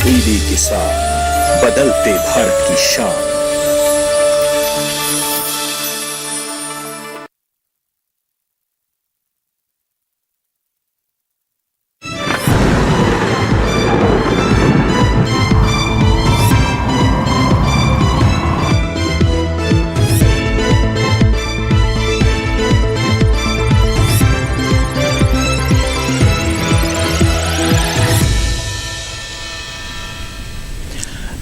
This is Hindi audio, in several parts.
तब्दीली के साथ बदलते भारत की शान।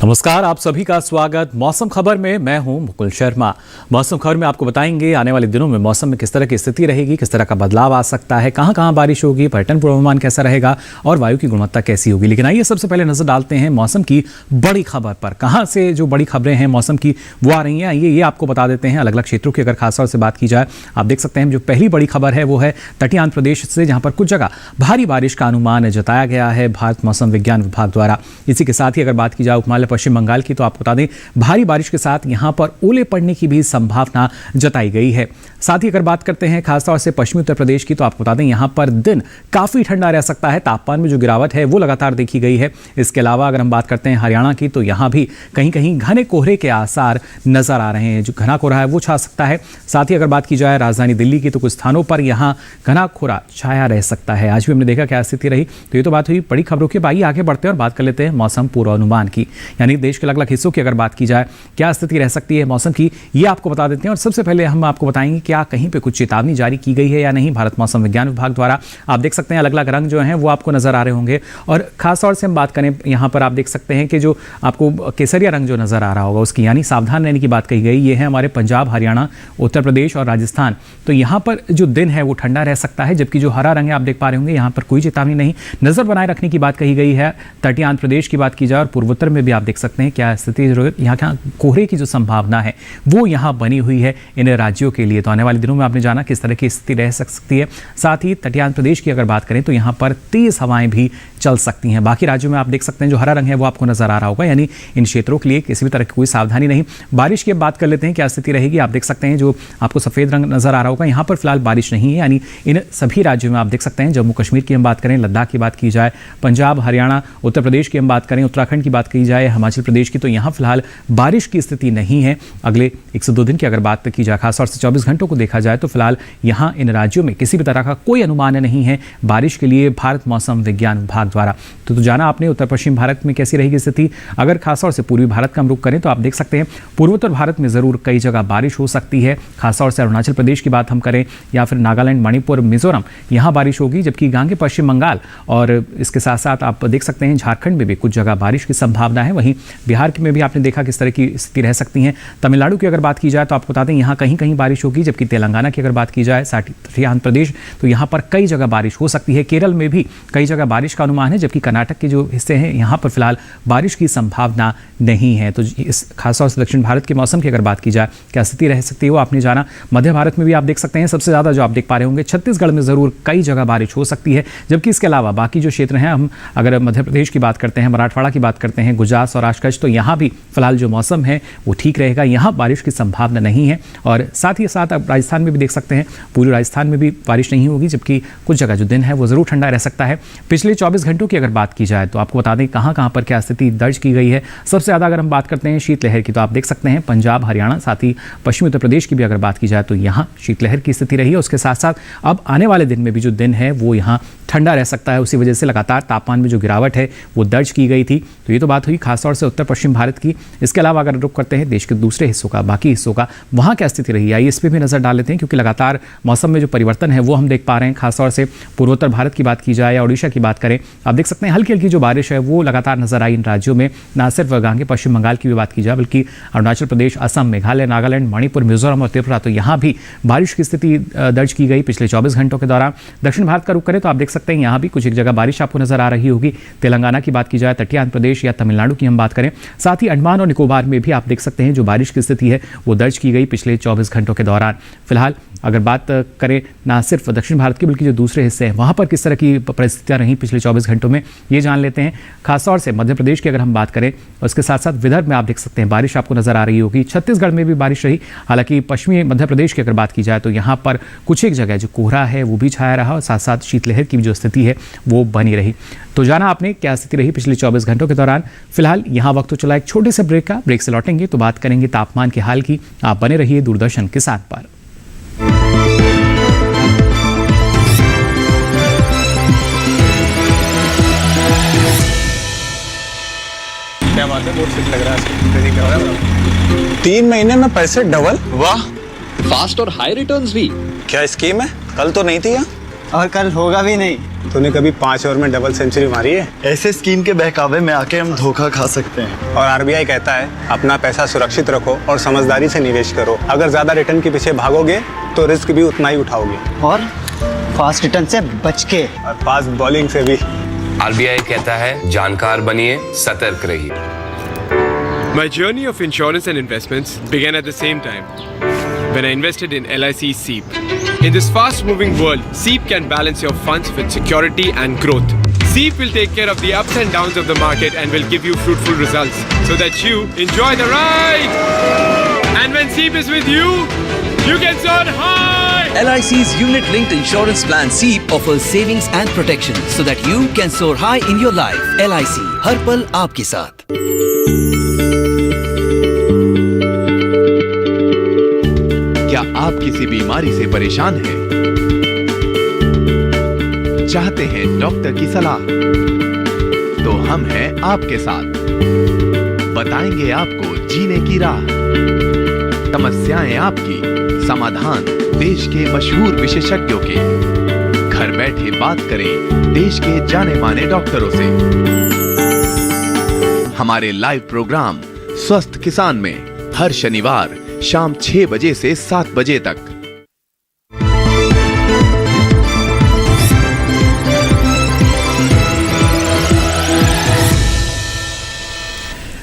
नमस्कार, आप सभी का स्वागत मौसम खबर में। मैं हूं मुकुल शर्मा। मौसम खबर में आपको बताएंगे आने वाले दिनों में मौसम में किस तरह की स्थिति रहेगी, किस तरह का बदलाव आ सकता है, कहां बारिश होगी, पर्यटन पूर्वानुमान कैसा रहेगा और वायु की गुणवत्ता कैसी होगी। लेकिन आइए सबसे पहले नजर डालते हैं मौसम की बड़ी खबर पर। कहां से जो बड़ी खबरें हैं मौसम की वो आ रही हैं, आइए ये आपको बता देते हैं। अलग अलग क्षेत्रों की अगर खासतौर से बात की जाए, आप देख सकते हैं जो पहली बड़ी खबर है वो है तटीय आंध्र प्रदेश से, जहां पर कुछ जगह भारी बारिश का अनुमान जताया गया है भारत मौसम विज्ञान विभाग द्वारा। इसी के साथ ही अगर बात की जाए उपमहाद्वीप पश्चिम बंगाल की, तो आपको बता दें भारी बारिश के साथ यहां पर ओले पड़ने की भी संभावना जताई गई है। साथ ही अगर बात करते हैं खासतौर से पश्चिमी उत्तर प्रदेश की, तो आपको बता दें यहां पर दिन काफी ठंडा रह सकता है। तापमान में जो गिरावट है वो लगातार देखी गई है। इसके अलावा अगर हम बात करते हैं हरियाणा की, तो यहां भी कहीं कहीं घने कोहरे के आसार नजर आ रहे हैं। जो घना कोहरा है वो छा सकता है। साथ ही अगर बात की जाए राजधानी दिल्ली की, तो कुछ स्थानों पर यहां घना कोहरा छाया रह सकता है। आज भी हमने देखा क्या स्थिति रही। तो ये तो बात हुई बड़ी खबरों की। आइए आगे बढ़ते हैं और बात कर लेते हैं मौसम पूर्वानुमान की, यानी देश के अलग अलग हिस्सों की अगर बात की जाए क्या स्थिति रह सकती है मौसम की, ये आपको बता देते हैं। और सबसे पहले हम आपको बताएंगे क्या कहीं पे कुछ चेतावनी जारी की गई है या नहीं भारत मौसम विज्ञान विभाग द्वारा। आप देख सकते हैं अलग अलग रंग जो हैं वो आपको नजर आ रहे होंगे। और खासतौर से हम बात करें यहाँ पर, आप देख सकते हैं कि जो आपको केसरिया रंग जो नजर आ रहा होगा उसकी, यानी सावधान रहने की बात कही गई। ये है हमारे पंजाब, हरियाणा, उत्तर प्रदेश और राजस्थान। तो यहाँ पर जो दिन है वो ठंडा रह सकता है, जबकि जो हरा रंग है आप देख पा रहे होंगे यहाँ पर कोई चेतावनी नहीं। नजर बनाए रखने की बात कही गई है। तटीय आंध्र प्रदेश की बात की जाए और पूर्वोत्तर में भी आप देख सकते हैं क्या स्थिति, यहाँ कोहरे की जो संभावना है वो यहाँ बनी हुई है इन राज्यों के लिए। तो आने वाले दिनों में आपने जाना किस तरह की स्थिति रह सकती है। साथ ही तटीय आंध्र प्रदेश की अगर बात करें तो यहाँ पर तेज हवाएं भी चल सकती हैं। बाकी राज्यों में आप देख सकते हैं जो हरा रंग है वो आपको नजर आ रहा होगा, यानी इन क्षेत्रों के लिए किसी भी तरह की कोई सावधानी नहीं। बारिश की बात कर लेते हैं क्या स्थिति रहेगी। आप देख सकते हैं जो आपको सफेद रंग नजर आ रहा होगा, यहाँ पर फिलहाल बारिश नहीं है। यानी इन सभी राज्यों में आप देख सकते हैं, जम्मू कश्मीर की हम बात करें, लद्दाख की बात की जाए, पंजाब, हरियाणा, उत्तर प्रदेश की हम बात करें, उत्तराखंड की बात की जाए, हिमाचल प्रदेश की, तो यहाँ फिलहाल बारिश की स्थिति नहीं है। अगले 102 दिन की अगर बात की जाए, खासतौर से 24 घंटों को देखा जाए, तो फिलहाल यहाँ इन राज्यों में किसी भी तरह का कोई अनुमान नहीं है बारिश के लिए भारत मौसम विज्ञान विभाग द्वारा। तो जाना आपने उत्तर पश्चिम भारत में कैसी रहेगी स्थिति। अगर खासतौर से पूर्वी भारत का हम रुख करें तो आप देख सकते हैं पूर्वोत्तर भारत में जरूर कई जगह बारिश हो सकती है। खासतौर से अरुणाचल प्रदेश की बात हम करें या फिर नागालैंड, मणिपुर, मिजोरम, यहाँ बारिश होगी। जबकि गांगे पश्चिम बंगाल और इसके साथ साथ आप देख सकते हैं झारखंड में भी कुछ जगह बारिश की संभावना है। वहीं बिहार में भी आपने देखा किस तरह की स्थिति रह सकती है। तमिलनाडु की अगर बात की जाए तो आपको बता दें यहाँ कहीं कहीं बारिश होगी। जबकि तेलंगाना की अगर बात की जाए, तटीय आंध्र प्रदेश, तो यहाँ पर कई जगह बारिश हो सकती है। केरल में भी कई जगह बारिश का अनुमान है। जबकि कर्नाटक के जो हिस्से हैं यहाँ पर फिलहाल बारिश की संभावना नहीं है। तो इस खासतौर से दक्षिण भारत के मौसम की अगर बात की जाए क्या स्थिति रह सकती है वो आपने जाना। मध्य भारत में भी आप देख सकते हैं सबसे ज्यादा जो आप देख पा रहे होंगे छत्तीसगढ़ में जरूर कई जगह बारिश हो सकती है। जबकि इसके अलावा बाकी जो क्षेत्र हैं, हम अगर मध्य प्रदेश की बात करते हैं, मराठवाड़ा की बात करते हैं, गुजरात, सौराष्ट्र, कच्छ, तो यहाँ भी फिलहाल जो मौसम है वो ठीक रहेगा। यहाँ बारिश की संभावना नहीं है। और साथ ही साथ आप राजस्थान में भी देख सकते हैं, पूरे राजस्थान में भी बारिश नहीं होगी। जबकि कुछ जगह जो दिन है वो जरूर ठंडा रह सकता है। पिछले 24 घंटों की अगर बात की जाए तो आपको बता दें कहां पर क्या स्थिति दर्ज की गई है। सबसे ज्यादा अगर हम बात करते हैं शीतलहर की, तो आप देख सकते हैं पंजाब, हरियाणा, साथ ही पश्चिमी उत्तर प्रदेश की भी अगर बात की जाए तो यहाँ शीतलहर की स्थिति रही है। उसके साथ साथ अब आने वाले दिन में भी जो दिन है वो यहाँ ठंडा रह सकता है। उसी वजह से लगातार तापमान में जो गिरावट है वो दर्ज की गई थी। तो ये तो बात हुई खासतौर से उत्तर पश्चिम भारत की। इसके अलावा अगर रुख करते हैं देश के दूसरे हिस्सों का, बाकी हिस्सों का, वहाँ क्या स्थिति रही है इस पर भी नजर डाल लेते हैं। क्योंकि लगातार मौसम में जो परिवर्तन है वो हम देख पा रहे हैं। खासतौर से पूर्वोत्तर भारत की बात की जाए या ओडिशा की बात करें, आप देख सकते हैं हल्की हल्की जो बारिश है वो लगातार नजर आई इन राज्यों में। ना सिर्फ गांगे पश्चिम बंगाल की भी बात की जाए, बल्कि अरुणाचल प्रदेश, असम, मेघालय, नागालैंड, मणिपुर, मिजोरम और त्रिपुरा, तो यहाँ भी बारिश की स्थिति दर्ज की गई पिछले 24 घंटों के दौरान। दक्षिण भारत का रुख करें तो आप देख सकते हैं यहाँ भी कुछ एक जगह बारिश आपको नजर आ रही होगी। तेलंगाना की बात की जाए, तटीय आंध्र प्रदेश या तमिलनाडु की हम बात करें, साथ ही अंडमान और निकोबार में भी आप देख सकते हैं जो बारिश की स्थिति है वो दर्ज की गई पिछले 24 घंटों के दौरान। फिलहाल अगर बात करें ना सिर्फ दक्षिण भारत की बल्कि जो दूसरे हिस्से हैं वहाँ पर किस तरह की परिस्थितियाँ रहीं पिछले 24 घंटों में, ये जान लेते हैं। खासतौर से मध्य प्रदेश की अगर हम बात करें, उसके साथ साथ विदर्भ में आप देख सकते हैं बारिश आपको नजर आ रही होगी। छत्तीसगढ़ में भी बारिश रही, हालांकि पश्चिमी मध्य प्रदेश की अगर बात की जाए तो यहाँ पर कुछ एक जगह जो कोहरा है वो भी छाया रहा और साथ साथ शीतलहर की भी जो स्थिति है वो बनी रही। तो जाना आपने क्या स्थिति रही पिछले 24 घंटों के दौरान। फिलहाल यहाँ वक्त तो चला एक छोटे से ब्रेक का, ब्रेक से लौटेंगे तो बात करेंगे तापमान के हाल की। आप बने रहिए दूरदर्शन के साथ पर। क्या बात है, बहुत सही लग रहा है। 3 महीने में पैसे डबल, वाह, फास्ट और हाई रिटर्न्स भी। क्या स्कीम है? कल तो नहीं थी यहाँ। और कल होगा भी नहीं। तूने कभी 5 ओवर में डबल सेंचुरी मारी है? ऐसे स्कीम के बहकावे में आके हम धोखा खा सकते हैं। और आरबीआई कहता है अपना पैसा सुरक्षित रखो और समझदारी से निवेश करो। अगर ज्यादा रिटर्न के पीछे भागोगे तो रिस्क भी उतना ही उठाओगे। और फास्ट रिटर्न से बच के, और फास्ट बॉलिंग से भी। आरबीआई कहता है जानकार बनिए, सतर्क रहिए। My journey of insurance and investments began at the same time when I invested in LIC SEEP. In this fast-moving world, SEEP can balance your funds with security and growth. SEEP will take care of the ups and downs of the market and will give you fruitful results so that you enjoy the ride. And when SEEP is with you, you can soar high. LIC's unit-linked insurance plan SEEP offers savings and protection so that you can soar high in your life. LIC, हर पल आपके साथ। क्या आप किसी बीमारी से परेशान हैं? चाहते हैं डॉक्टर की सलाह? तो हम हैं आपके साथ। बताएंगे आपको जीने की राह। समस्याएं आपकी, समाधान देश के मशहूर विशेषज्ञों के। घर बैठे बात करें देश के जाने माने डॉक्टरों से। हमारे लाइव प्रोग्राम स्वस्थ किसान में हर शनिवार शाम 6 बजे से 7 बजे तक।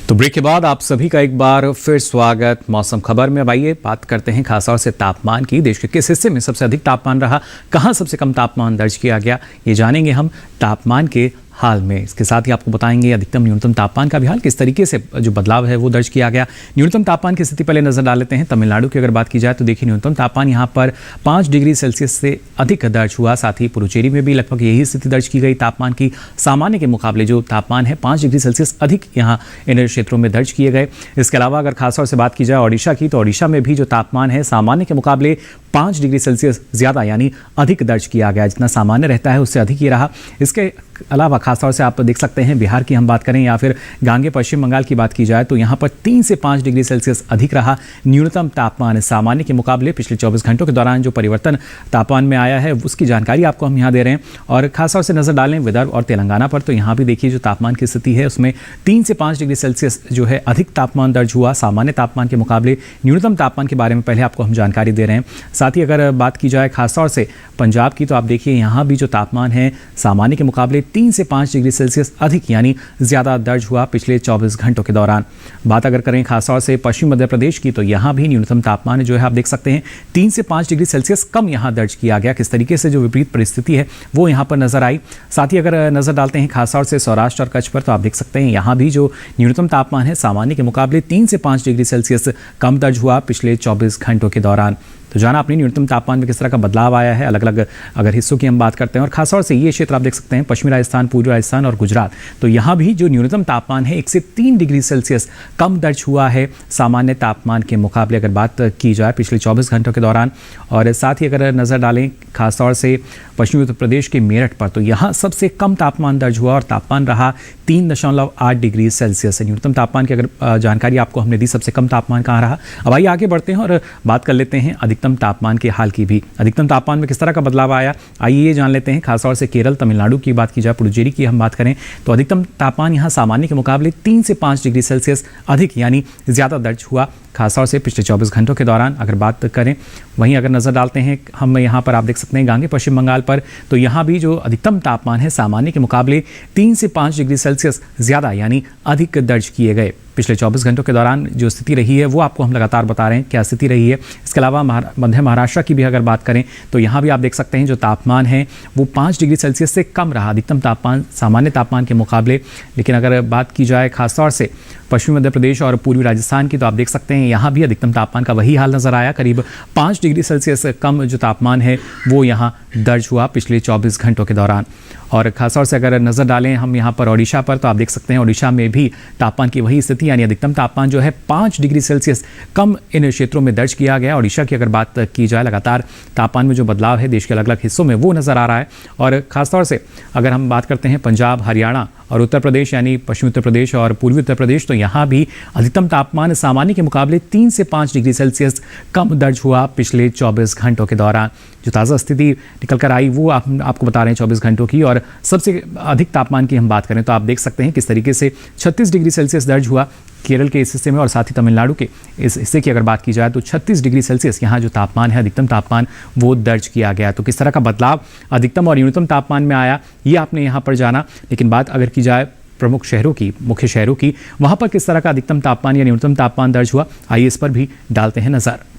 तो ब्रेक के बाद आप सभी का एक बार फिर स्वागत मौसम खबर में। अब आइए बात करते हैं खासतौर से तापमान की। देश के किस हिस्से में सबसे अधिक तापमान रहा, कहां सबसे कम तापमान दर्ज किया गया, ये जानेंगे हम तापमान के हाल में। इसके साथ ही आपको बताएंगे अधिकतम न्यूनतम तापमान का भी हाल, किस तरीके से जो बदलाव है वो दर्ज किया गया। न्यूनतम तापमान की स्थिति पहले नजर डाल लेते हैं। तमिलनाडु की अगर बात की जाए तो देखिए न्यूनतम तापमान यहाँ पर 5 डिग्री सेल्सियस से अधिक दर्ज हुआ। साथ ही पुडुचेरी में भी लगभग यही स्थिति दर्ज की गई। तापमान की सामान्य के मुकाबले जो तापमान है 5 डिग्री सेल्सियस अधिक यहाँ इन क्षेत्रों में दर्ज किए गए। इसके अलावा अगर खासतौर से बात की जाए ओडिशा की, तो ओडिशा में भी जो तापमान है सामान्य के मुकाबले 5 डिग्री सेल्सियस ज़्यादा यानी अधिक दर्ज किया गया। जितना सामान्य रहता है उससे अधिक ही रहा। इसके अलावा खासतौर से आप देख सकते हैं बिहार की हम बात करें या फिर गांगे पश्चिम बंगाल की बात की जाए तो यहाँ पर 3 से 5 डिग्री सेल्सियस अधिक रहा न्यूनतम तापमान सामान्य के मुकाबले। पिछले 24 घंटों के दौरान जो परिवर्तन तापमान में आया है उसकी जानकारी आपको हम यहाँ दे रहे हैं। और खासतौर से नजर डालें विदर्भ और तेलंगाना पर, तो यहाँ भी देखिए जो तापमान की स्थिति है उसमें 3 से 5 डिग्री सेल्सियस जो है अधिक तापमान दर्ज हुआ सामान्य तापमान के मुकाबले। न्यूनतम तापमान के बारे में पहले आपको हम जानकारी दे रहे हैं। साथ ही अगर बात की जाए खासतौर से पंजाब की, तो आप देखिए यहाँ भी जो तापमान है सामान्य के मुकाबले 3 से 5 डिग्री सेल्सियस अधिक यानी ज़्यादा दर्ज हुआ पिछले 24 घंटों के दौरान। बात अगर करें खासतौर से पश्चिम मध्य प्रदेश की, तो यहाँ भी न्यूनतम तापमान जो है आप देख सकते हैं 3 से 5 डिग्री सेल्सियस कम यहाँ दर्ज किया गया। किस तरीके से जो विपरीत परिस्थिति है वो यहाँ पर नजर आई। साथ ही अगर नजर डालते हैं खासतौर से सौराष्ट्र और कच्छ पर, तो आप देख सकते हैं यहाँ भी जो न्यूनतम तापमान है सामान्य के मुकाबले 3 से 5 डिग्री सेल्सियस कम दर्ज हुआ पिछले 24 घंटों के दौरान। तो जाना अपनी न्यूनतम तापमान में किस तरह का बदलाव आया है अलग अलग अगर हिस्सों की हम बात करते हैं। और खासतौर से ये क्षेत्र आप देख सकते हैं पश्चिमी राजस्थान, पूर्वी राजस्थान और गुजरात, तो यहाँ भी जो न्यूनतम तापमान है 1 से 3 डिग्री सेल्सियस कम दर्ज हुआ है सामान्य तापमान के मुकाबले अगर बात की जाए पिछले 24 घंटों के दौरान। और साथ ही अगर नज़र डालें खासतौर से पश्चिमी उत्तर प्रदेश के मेरठ पर, तो यहाँ सबसे कम तापमान दर्ज हुआ और तापमान रहा 3.8 डिग्री सेल्सियस। न्यूनतम तापमान की अगर जानकारी आपको हमने दी, सबसे कम तापमान कहाँ रहा। अब आइए आगे बढ़ते हैं और बात कर लेते हैं अधिकतम तापमान के हाल की भी। अधिकतम तापमान में किस तरह का बदलाव आया, आइए ये जान लेते हैं। खासतौर से केरल, तमिलनाडु की बात की जाए, पुडुचेरी की हम बात करें, तो अधिकतम तापमान यहाँ सामान्य के मुकाबले 3 से 5 डिग्री सेल्सियस अधिक यानी ज़्यादा दर्ज हुआ खासतौर से पिछले 24 घंटों के दौरान अगर बात करें। वहीं अगर नज़र डालते हैं हम यहाँ पर, आप देख सकते हैं गांगे पश्चिम बंगाल पर, तो यहाँ भी जो अधिकतम तापमान है सामान्य के मुकाबले 3 से 5 डिग्री सेल्सियस ज़्यादा यानी अधिक दर्ज किए गए। पिछले 24 घंटों के दौरान जो स्थिति रही है वो आपको हम लगातार बता रहे हैं क्या स्थिति रही है। इसके अलावा मध्य महाराष्ट्र की भी अगर बात करें तो यहाँ भी आप देख सकते हैं जो तापमान है वो 5 डिग्री सेल्सियस से कम रहा, अधिकतम तापमान सामान्य तापमान के मुकाबले। लेकिन अगर बात की जाए खासतौर से पश्चिमी मध्य प्रदेश और पूर्वी राजस्थान की, तो आप देख सकते हैं यहाँ भी अधिकतम तापमान का वही हाल नजर आया। करीब 5 डिग्री सेल्सियस कम जो तापमान है वो यहाँ दर्ज हुआ पिछले 24 घंटों के दौरान। और खासतौर से अगर नज़र डालें हम यहाँ पर ओडिशा पर, तो आप देख सकते हैं ओडिशा में भी तापमान की वही स्थिति, यानी अधिकतम तापमान जो है 5 डिग्री सेल्सियस कम इन क्षेत्रों में दर्ज किया गया। ओडिशा की अगर बात की जाए, लगातार तापमान में जो बदलाव है देश के अलग अलग हिस्सों में वो नज़र आ रहा है। और ख़ासतौर से अगर हम बात करते हैं पंजाब, हरियाणा और उत्तर प्रदेश यानी पश्चिमी उत्तर प्रदेश और पूर्वी उत्तर प्रदेश, तो यहाँ भी अधिकतम तापमान सामान्य के मुकाबले 3 से 5 डिग्री सेल्सियस कम दर्ज हुआ पिछले 24 घंटों के दौरान। जो ताज़ा स्थिति निकल कर आई वो आपको बता रहे हैं 24 घंटों की। और सबसे अधिक तापमान की हम बात करें तो आप देख सकते हैं किस तरीके से 36 डिग्री सेल्सियस दर्ज हुआ केरल के इस हिस्से में, और साथ ही तमिलनाडु के इस हिस्से की अगर बात की जाए तो 36 डिग्री सेल्सियस यहाँ जो तापमान है अधिकतम तापमान वो दर्ज किया गया। तो किस तरह का बदलाव अधिकतम और न्यूनतम तापमान में आया ये आपने यहाँ पर जाना। लेकिन बात अगर की जाए प्रमुख शहरों की, मुख्य शहरों की, वहाँ पर किस तरह का अधिकतम तापमान या न्यूनतम तापमान दर्ज हुआ, आइए इस पर भी डालते हैं नज़र।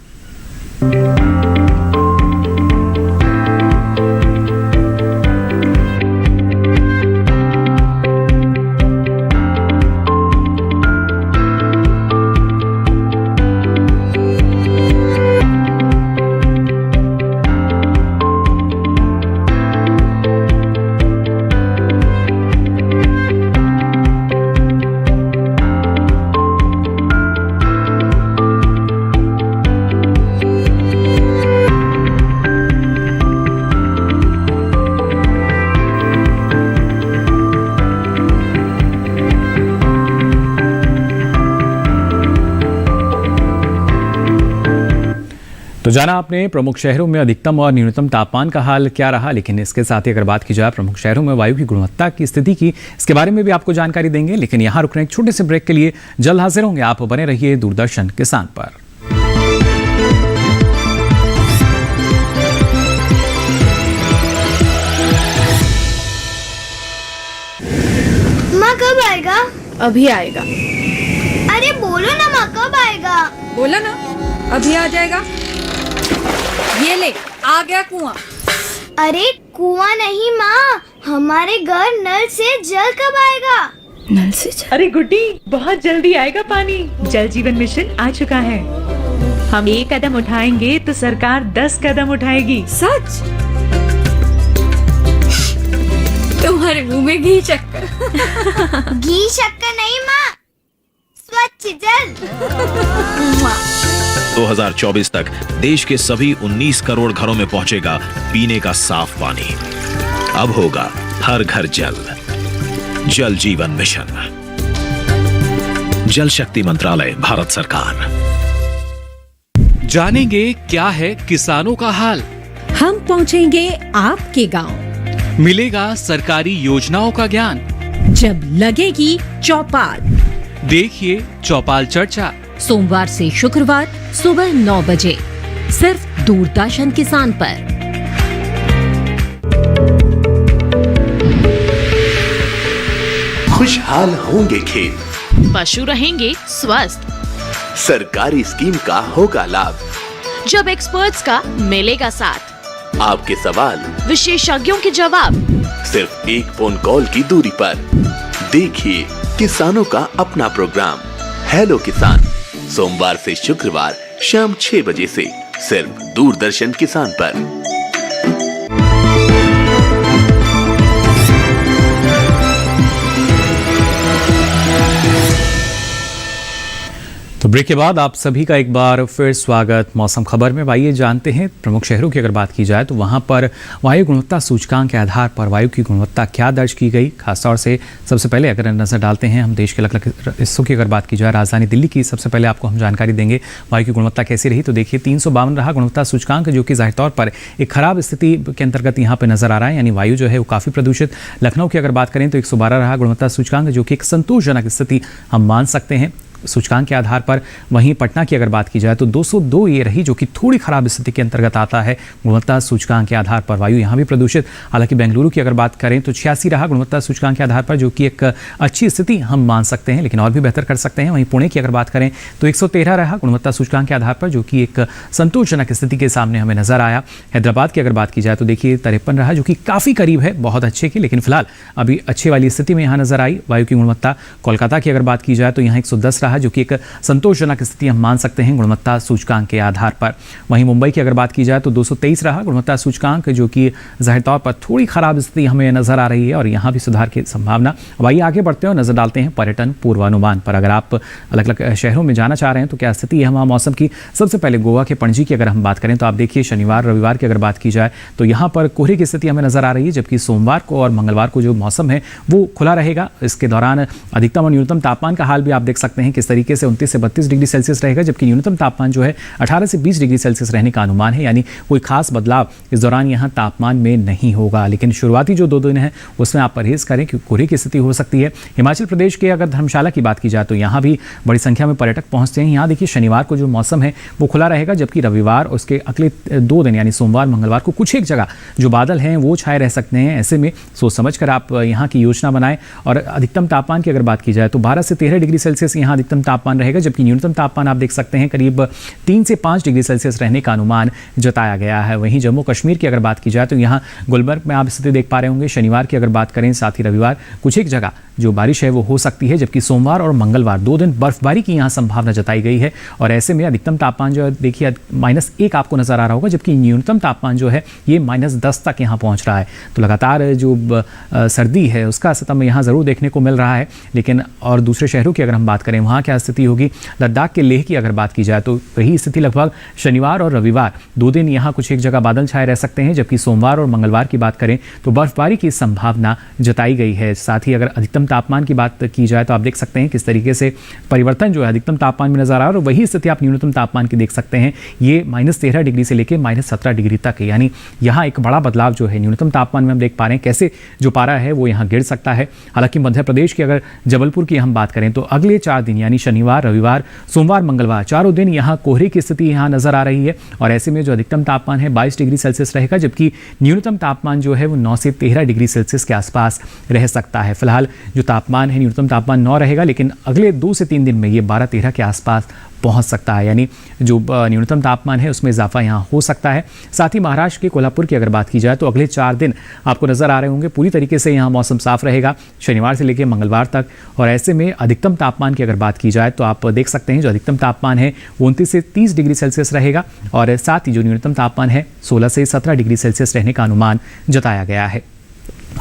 तो जाना आपने प्रमुख शहरों में अधिकतम और न्यूनतम तापमान का हाल क्या रहा। लेकिन इसके साथ ही अगर बात की जाए प्रमुख शहरों में वायु की गुणवत्ता की स्थिति की, इसके बारे में भी आपको जानकारी देंगे। लेकिन यहाँ रुकने एक छोटे से ब्रेक के लिए जल्द हाजिर होंगे। आप बने रहिए दूरदर्शन किसान पर। माँ कब आएगा? अभी आएगा। अरे बोलो ना माँ कब आएगा? बोला ना अभी आ जाएगा। ये ले आ गया कुआं। अरे कुआं नहीं माँ, हमारे घर नल से जल कब आएगा? नल से जल? अरे गुड्डी बहुत जल्दी आएगा पानी। जल जीवन मिशन आ चुका है। हम 1 कदम उठाएंगे तो सरकार 10 कदम उठाएगी। सच? तुम्हारे मुंह में घी शक्कर। घी शक्कर नहीं माँ, स्वच्छ जल। 2024 तक देश के सभी 19 करोड़ घरों में पहुंचेगा पीने का साफ पानी। अब होगा हर घर जल। जल जीवन मिशन, जल शक्ति मंत्रालय, भारत सरकार। जानेंगे क्या है किसानों का हाल। हम पहुंचेंगे आपके गांव। मिलेगा सरकारी योजनाओं का ज्ञान। जब लगेगी चौपाल, देखिए चौपाल चर्चा, सोमवार से शुक्रवार सुबह 9 बजे सिर्फ दूरदर्शन किसान पर। खुशहाल होंगे खेत, पशु रहेंगे स्वस्थ, सरकारी स्कीम का होगा लाभ, जब एक्सपर्ट्स का मिलेगा साथ, आपके सवाल विशेषज्ञों के जवाब, सिर्फ एक फोन कॉल की दूरी पर। देखिए किसानों का अपना प्रोग्राम हेलो किसान, सोमवार से शुक्रवार शाम 6 बजे से सिर्फ दूरदर्शन किसान पर। तो ब्रेक के बाद आप सभी का एक बार फिर स्वागत मौसम खबर में। आइए जानते हैं प्रमुख शहरों की अगर बात की जाए तो वहां पर वायु गुणवत्ता सूचकांक के आधार पर वायु की गुणवत्ता क्या दर्ज की गई। खासतौर से सबसे पहले अगर नज़र डालते हैं हम देश के अलग अलग हिस्सों की अगर बात की जाए, राजधानी दिल्ली की सबसे पहले आपको हम जानकारी देंगे वायु की गुणवत्ता कैसी रही। तो देखिए 352 रहा गुणवत्ता सूचकांक, जो कि जाहिर तौर पर एक खराब स्थिति के अंतर्गत यहाँ पर नजर आ रहा है, यानी वायु जो है वो काफ़ी प्रदूषित। लखनऊ की अगर बात करें तो 112 रहा गुणवत्ता सूचकांक, जो कि एक संतोषजनक स्थिति हम मान सकते हैं। सूचकांक के आधार पर। वहीं पटना की अगर बात की जाए तो 202 ये रही, जो कि थोड़ी खराब स्थिति के अंतर्गत आता है गुणवत्ता सूचकांक के आधार पर। वायु यहाँ भी प्रदूषित। हालांकि बेंगलुरु की अगर बात करें तो 86 रहा गुणवत्ता सूचकांक के आधार पर, जो कि एक अच्छी स्थिति हम मान सकते हैं, लेकिन और भी बेहतर कर सकते हैं। वहीं पुणे की अगर बात करें तो 113 रहा गुणवत्ता सूचकांक के आधार पर, जो कि एक संतोषजनक स्थिति के सामने हमें नजर आया। हैदराबाद की अगर बात की जाए तो देखिए 53 रहा, जो कि काफ़ी करीब है बहुत अच्छे के, लेकिन फिलहाल अभी अच्छे वाली स्थिति में यहाँ नजर आई वायु की गुणवत्ता। कोलकाता की अगर बात की जाए तो यहाँ 110 रहा, जो कि एक संतोषजनक स्थिति हम मान सकते हैं गुणवत्ता सूचकांक के आधार पर। वहीं मुंबई की अगर बात की जाए तो 223 रहा गुणवत्ता सूचकांक, जो कि जाहिर तौर पर थोड़ी खराब स्थिति हमें नजर आ रही है और यहाँ भी सुधार की संभावना। अब आइए आगे बढ़ते हैं और नजर डालते हैं पर्यटन पूर्वानुमान पर। अगर आप अलग अलग शहरों में जाना चाह रहे हैं तो क्या स्थिति है वहाँ मौसम की। सबसे पहले गोवा के पणजी की अगर हम बात करें तो आप देखिए शनिवार रविवार की अगर बात की जाए तो यहाँ पर कोहरे की स्थिति हमें नजर आ रही है, जबकि सोमवार को और मंगलवार को जो मौसम है वो खुला रहेगा। इसके दौरान अधिकतम और न्यूनतम तापमान का हाल भी आप देख सकते हैं किस तरीके से 29 से 32 डिग्री सेल्सियस रहेगा, जबकि न्यूनतम तापमान जो है 18 से 20 डिग्री सेल्सियस रहने का अनुमान है। यानी कोई खास बदलाव इस दौरान यहाँ तापमान में नहीं होगा, लेकिन शुरुआती जो 2 दिन है उसमें आप परहेज करें क्योंकि कोहरे की स्थिति हो सकती है। हिमाचल प्रदेश के अगर धर्मशाला की बात की जाए तो यहाँ भी बड़ी संख्या में पर्यटक पहुंचते हैं। यहाँ देखिए शनिवार को जो मौसम है वो खुला रहेगा, जबकि रविवार और उसके अगले 2 दिन यानी सोमवार मंगलवार को कुछ एक जगह जो बादल हैं वो छाए रह सकते हैं। ऐसे में सोच समझ कर आप यहाँ की योजना बनाएं। और अधिकतम तापमान की अगर बात की जाए तो 12 से 13 डिग्री सेल्सियस यहाँ अधिकतम तापमान रहेगा, जबकि न्यूनतम तापमान आप देख सकते हैं करीब 3 से 5 डिग्री सेल्सियस रहने का अनुमान जताया गया है। वहीं जम्मू कश्मीर की अगर बात की जाए तो यहाँ गुलबर्ग में आप स्थिति देख पा रहे होंगे। शनिवार की अगर बात करें साथ ही रविवार कुछ एक जगह जो बारिश है वो हो सकती है, जबकि सोमवार और मंगलवार 2 दिन बर्फबारी की यहाँ संभावना जताई गई है। और ऐसे में अधिकतम तापमान जो है देखिए -1 आपको नजर आ रहा होगा, जबकि न्यूनतम तापमान जो है ये -10 तक यहाँ पहुँच रहा है। तो लगातार जो सर्दी है उसका असर में यहाँ ज़रूर देखने को मिल रहा है। लेकिन और दूसरे शहरों की अगर हम बात करें वहाँ क्या स्थिति होगी, लद्दाख के लेह की अगर बात की जाए तो वही स्थिति लगभग शनिवार और रविवार 2 दिन यहाँ कुछ एक जगह बादल छाए रह सकते हैं, जबकि सोमवार और मंगलवार की बात करें तो बर्फबारी की संभावना जताई गई है। साथ ही अगर अधिकतम तापमान की बात की जाए तो आप देख सकते हैं किस तरीके से परिवर्तन जो है अधिकतम तापमान में नजर आ रहा है, और वही स्थिति आप न्यूनतम तापमान की देख सकते हैं। ये -13 डिग्री से लेकर -17 डिग्री तक है, यानी यहाँ एक बड़ा बदलाव जो है न्यूनतम तापमान में हम देख पा रहे हैं कैसे जो पारा है वो यहाँ गिर सकता है। हालांकि मध्य प्रदेश की अगर जबलपुर की हम बात करें तो अगले 4 दिन यानी शनिवार रविवार सोमवार मंगलवार चारों दिन यहाँ कोहरे की स्थिति यहाँ नजर आ रही है। और ऐसे में जो अधिकतम तापमान है 22 डिग्री सेल्सियस रहेगा, जबकि न्यूनतम तापमान जो है वो 9 से 13 डिग्री सेल्सियस के आसपास रह सकता है। फिलहाल जो तापमान है न्यूनतम तापमान 9 रहेगा, लेकिन अगले 2 से 3 दिन में ये 12-13 के आसपास पहुंच सकता है, यानी जो न्यूनतम तापमान है उसमें इजाफा यहाँ हो सकता है। साथ ही महाराष्ट्र के कोल्हापुर की अगर बात की जाए तो अगले 4 दिन आपको नजर आ रहे होंगे पूरी तरीके से यहाँ मौसम साफ रहेगा शनिवार से लेकर मंगलवार तक। और ऐसे में अधिकतम तापमान की अगर बात की जाए तो आप देख सकते हैं जो अधिकतम तापमान है 29 से 30 डिग्री सेल्सियस रहेगा, और साथ ही जो न्यूनतम तापमान है 16 से 17 डिग्री सेल्सियस रहने का अनुमान जताया गया है।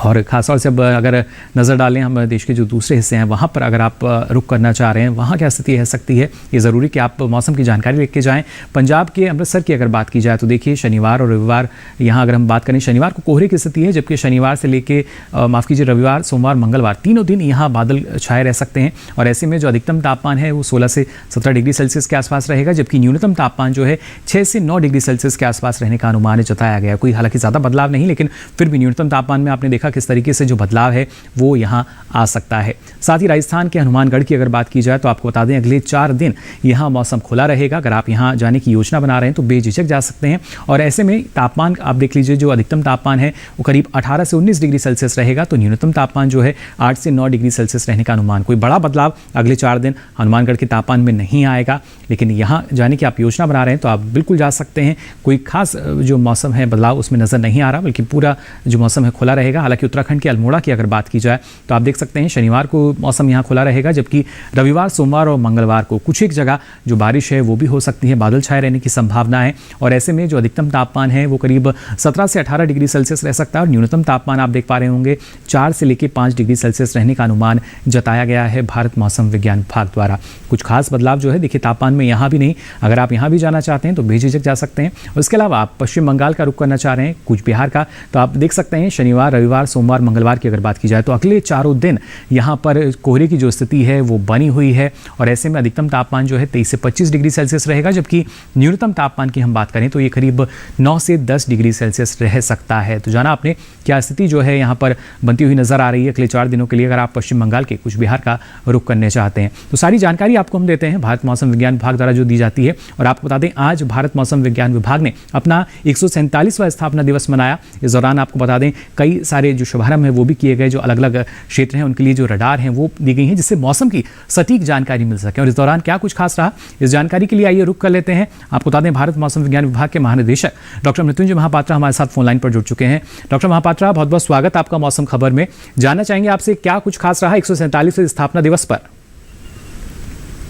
और खासतौर से अब अगर नज़र डालें हम देश के जो दूसरे हिस्से हैं वहाँ पर अगर आप रुक करना चाह रहे हैं वहाँ क्या स्थिति रह सकती है, ये ज़रूरी कि आप मौसम की जानकारी लेके जाएं। पंजाब के अमृतसर की अगर बात की जाए तो देखिए शनिवार और रविवार यहाँ अगर हम बात करें शनिवार को कोहरे की स्थिति है, जबकि शनिवार से लेके माफ़ कीजिए रविवार सोमवार मंगलवार तीनों दिन यहाँ बादल छाए रह सकते हैं। और ऐसे में जो अधिकतम तापमान है वो 16 से 17 डिग्री सेल्सियस के आसपास रहेगा, जबकि न्यूनतम तापमान जो है 6 से 9 डिग्री सेल्सियस के आसपास रहने का अनुमान जताया गया। कोई हालांकि ज़्यादा बदलाव नहीं, लेकिन फिर भी न्यूनतम तापमान में आपने देखा किस तरीके से जो बदलाव है वो यहाँ आ सकता है। साथ ही राजस्थान के हनुमानगढ़ की अगर बात की जाए तो आपको बता दें अगले 4 दिन यहाँ मौसम खुला रहेगा। अगर आप यहाँ जाने की योजना बना रहे हैं तो बेझिझक जा सकते हैं। और ऐसे में तापमान आप देख लीजिए जो अधिकतम तापमान है वो करीब 18 से 19 डिग्री सेल्सियस रहेगा, तो न्यूनतम तापमान जो है 8 से 9 डिग्री सेल्सियस रहने का अनुमान। कोई बड़ा बदलाव अगले 4 दिन हनुमानगढ़ के तापमान में नहीं आएगा, लेकिन यहाँ जाने की आप योजना बना रहे हैं तो आप बिल्कुल जा सकते हैं। कोई खास जो मौसम है बदलाव उसमें नज़र नहीं आ रहा, बल्कि पूरा जो मौसम है खुला रहेगा। हालांकि उत्तराखंड के अल्मोड़ा की अगर बात की जाए तो आप देख सकते हैं शनिवार को मौसम यहाँ खुला रहेगा, जबकि रविवार सोमवार और मंगलवार को कुछ एक जगह जो बारिश है वो भी हो सकती है, बादल छाए रहने की संभावना है। और ऐसे में जो अधिकतम तापमान है वो करीब 17 से 18 डिग्री सेल्सियस रह सकता है, और न्यूनतम तापमान आप देख पा रहे होंगे 4 से लेकर 5 डिग्री सेल्सियस रहने का अनुमान जताया गया है भारत मौसम विज्ञान विभाग द्वारा। कुछ खास बदलाव जो है देखिए तापमान में यहाँ भी नहीं। अगर आप यहाँ भी जाना चाहते हैं तो बेझिझक जा सकते हैं। उसके अलावा आप पश्चिम बंगाल का रुख करना चाह रहे हैं, कूच बिहार का, तो आप देख सकते हैं शनिवार रविवार शुक्रवार, सोमवार, मंगलवार की अगर बात की जाए तो अगले चारों दिन यहाँ पर कोहरे की जो स्थिति है वो बनी हुई है और ऐसे में अधिकतम तापमान जो है 23 से 25 डिग्री सेल्सियस रहेगा, जबकि न्यूनतम तापमान की हम बात करें तो ये करीब 9 से 10 डिग्री सेल्सियस रह सकता है। तो जाना आपने क्या स्थिति जो है यहाँ पर बनती हुई नजर आ रही है अगले 4 दिनों के लिए, अगर आप पश्चिम बंगाल के कुछ बिहार का रुख करने चाहते हैं। तो सारी जानकारी आपको हम देते हैं भारत मौसम विज्ञान विभाग द्वारा जो दी जाती है। और आपको बता दें आज भारत मौसम विज्ञान विभाग ने अपना 147वां स्थापना दिवस मनाया। इस दौरान आपको बता दें कई सारे जो शुभारंभ है वो भी किए गए, जो अलग अलग क्षेत्र हैं उनके लिए जो रडार हैं वो दी गई हैं जिससे मौसम की सटीक जानकारी मिल सके। और इस दौरान क्या कुछ खास रहा, इस जानकारी के लिए आइए रुक कर लेते हैं। आपको बता दें भारत मौसम विज्ञान विभाग के महानिदेशक डॉक्टर मृत्युंजय महापात्रा हमारे साथ फोन लाइन पर जुड़ चुके हैं। डॉक्टर महापात्रा, बहुत बहुत स्वागत आपका मौसम खबर में। जानना चाहेंगे आपसे क्या कुछ खास रहा 147वें स्थापना दिवस पर।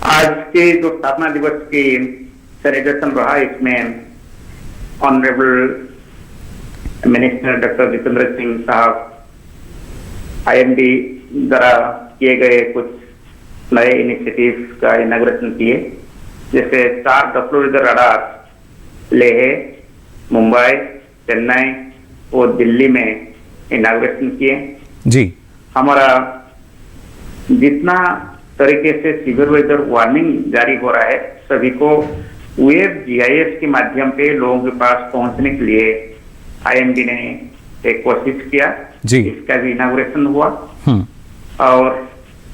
आज के जो स्थापना दिवस की सेलिब्रेशन रहा, इसमें honourable minister doctor Jitendra Singh साहब IMD द्वारा किए गए कुछ नए इनिशिएटिव का इनॉग्रेशन किए, जैसे 4 WR रडार लेह, मुंबई, चेन्नई और दिल्ली में इनॉग्रेशन किए। जी, हमारा जितना तरीके से सीवियर वेदर वार्निंग जारी हो रहा है सभी को वेब GIS के माध्यम पे लोगों के पास पहुंचने के लिए IMD ने एक कोशिश किया जी, इसका भी इनॉग्रेशन हुआ। और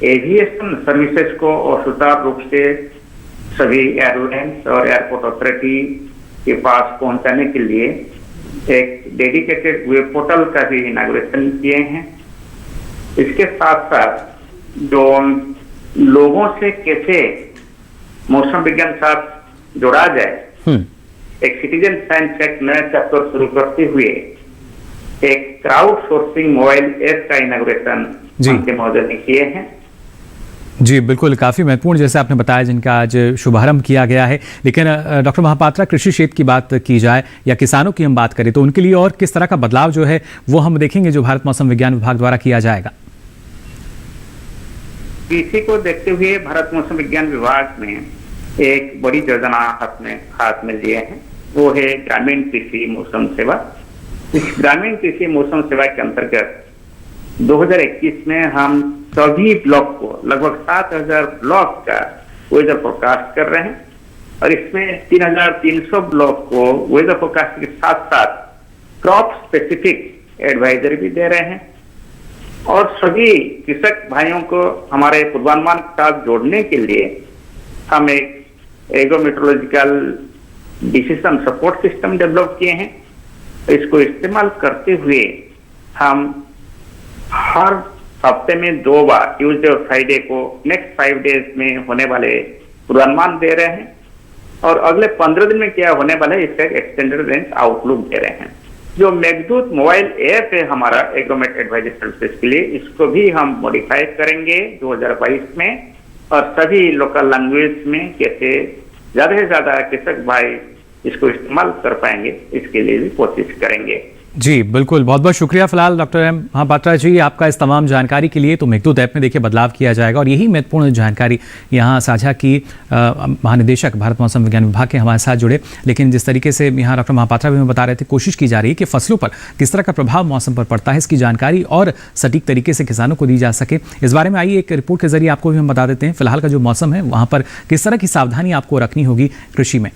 एविएशन सर्विसेज को और सुचारू रूप से सभी एयरलाइंस और एयरपोर्ट अथॉरिटी के पास पहुंचाने के लिए एक डेडिकेटेड वेब पोर्टल का भी इनॉग्रेशन किए हैं। इसके साथ साथ जो लोगों से कैसे मौसम विज्ञान साथ जोड़ा जाए, एक सिटीजन साइंस चेक नया चैप्टर शुरू करते हुए एक क्राउड सोर्सिंग मोबाइल ऐप का इनॉग्रेशन उनके महोदय ने किए हैं। जी बिल्कुल, काफ़ी महत्वपूर्ण जैसे आपने बताया जिनका आज शुभारंभ किया गया है। लेकिन डॉक्टर महापात्रा, कृषि क्षेत्र की बात की जाए या किसानों की हम बात करें तो उनके लिए और किस तरह का बदलाव जो है वो हम देखेंगे जो भारत मौसम विज्ञान विभाग द्वारा किया जाएगा। कृषि को देखते हुए भारत मौसम विज्ञान विभाग ने एक बड़ी योजना हाथ में लिए हैं, वो है ग्रामीण कृषि मौसम सेवा। इस ग्रामीण कृषि मौसम सेवा के अंतर्गत 2021 में हम सभी ब्लॉक को लगभग 7000 ब्लॉक का वेदर फोरकास्ट कर रहे हैं और इसमें 3300 ब्लॉक को वेदर फोरकास्ट के साथ साथ क्रॉप स्पेसिफिक एडवाइजरी भी दे रहे हैं। और सभी कृषक भाइयों को हमारे पूर्वानुमान के साथ जोड़ने के लिए हम एक एग्रोमेट्रोलॉजिकल डिसीजन सपोर्ट सिस्टम डेवलप किए हैं। इसको इस्तेमाल करते हुए हम हर हफ्ते में 2 बार ट्यूसडे और फ्राइडे को नेक्स्ट 5 डेज में होने वाले पूर्वानुमान दे रहे हैं और अगले 15 दिन में क्या होने वाला है इसका एक्सटेंडेड रेंज आउटलुक दे रहे हैं। जो मेघदूत मोबाइल ऐप है हमारा एग्रोमेट एडवाइजरी सर्विसेज के लिए, इसको भी हम मॉडिफाई करेंगे 2022 में और सभी लोकल लैंग्वेज में कैसे ज्यादा से ज्यादा कृषक भाई इसको इस्तेमाल कर पाएंगे इसके लिए भी कोशिश करेंगे। जी बिल्कुल, बहुत बहुत शुक्रिया फिलहाल डॉक्टर महापात्रा जी आपका इस तमाम जानकारी के लिए। तो मेघदूत ऐप में देखिए बदलाव किया जाएगा और यही महत्वपूर्ण जानकारी यहाँ साझा की महानिदेशक भारत मौसम विज्ञान विभाग के हमारे साथ जुड़े। लेकिन जिस तरीके से यहाँ डॉक्टर महापात्रा भी हमें बता रहे थे, कोशिश की जा रही है कि फसलों पर किस तरह का प्रभाव मौसम पर पड़ता है, इसकी जानकारी और सटीक तरीके से किसानों को दी जा सके। इस बारे में आइए एक रिपोर्ट के जरिए आपको भी हम बता देते हैं फिलहाल का जो मौसम है वहाँ पर किस तरह की सावधानी आपको रखनी होगी कृषि में।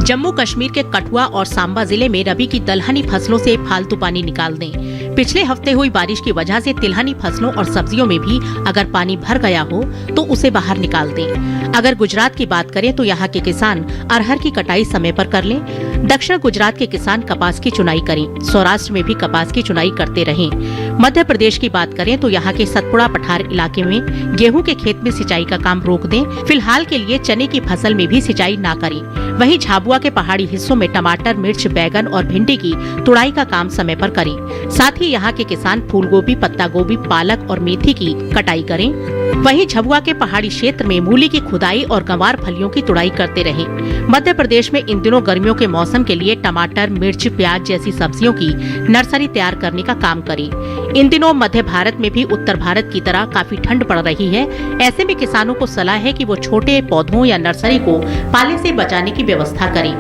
जम्मू कश्मीर के कठुआ और सांबा जिले में रबी की दलहनी फसलों से फालतू पानी निकाल दें। पिछले हफ्ते हुई बारिश की वजह से तिलहनी फसलों और सब्जियों में भी अगर पानी भर गया हो तो उसे बाहर निकाल दें। अगर गुजरात की बात करें तो यहाँ के किसान अरहर की कटाई समय पर कर लें। दक्षिण गुजरात के किसान कपास की चुनाई करें। सौराष्ट्र में भी कपास की चुनाई करते रहें। मध्य प्रदेश की बात करें तो यहाँ के सतपुड़ा पठार इलाके में गेहूं के खेत में सिंचाई का काम रोक दें। फिलहाल के लिए चने की फसल में भी सिंचाई न करें। वहीं झाबुआ के पहाड़ी हिस्सों में टमाटर, मिर्च, बैगन और भिंडी की तुड़ाई का काम समय पर करें। साथ ही यहाँ के किसान फूल गोभी, पत्ता गोभी, पालक और मेथी की कटाई करें। वहीं झाबुआ के पहाड़ी क्षेत्र में मूली की खुदाई और गंवार फलियों की तुड़ाई करते रहें। मध्य प्रदेश में इन दिनों गर्मियों के मौसम के लिए टमाटर, मिर्च, प्याज जैसी सब्जियों की नर्सरी तैयार करने का काम करें। इन दिनों मध्य भारत में भी उत्तर भारत की तरह काफी ठंड पड़ रही है। ऐसे में किसानों को सलाह है कि वो छोटे पौधों या नर्सरी को पाले से बचाने की व्यवस्था करें।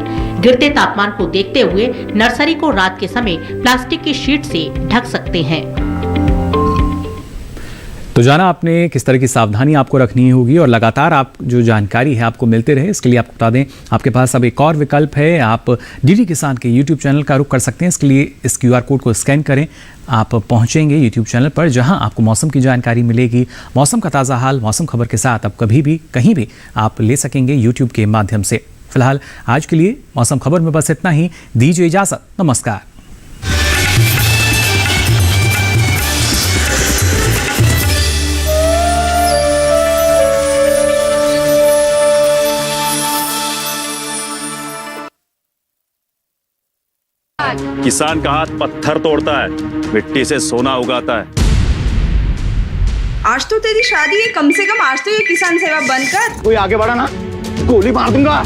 गिरते तापमान को देखते हुए नर्सरी को रात के समय प्लास्टिक की शीट से ढक सकते हैं। तो जाना आपने किस तरह की सावधानी आपको रखनी होगी और लगातार आप जो जानकारी है आपको मिलते रहे, इसके लिए आपको बता दें आपके पास अब एक और विकल्प है। आप डीडी किसान के यूट्यूब चैनल का रुख कर सकते हैं। इसके लिए इस QR कोड को स्कैन करें, आप पहुंचेंगे यूट्यूब चैनल पर जहां आपको मौसम की जानकारी मिलेगी। मौसम का ताज़ा हाल मौसम खबर के साथ अब कभी भी कहीं भी आप ले सकेंगे यूट्यूब के माध्यम से। फिलहाल आज के लिए मौसम खबर में बस इतना ही। दीजिए इजाजत, नमस्कार। किसान का हाथ पत्थर तोड़ता है, मिट्टी से सोना उगाता है। आज तो तेरी शादी है, कम से कम आज तो ये किसान सेवा बंद कर। कोई आगे बढ़ा ना, गोली मार दूंगा।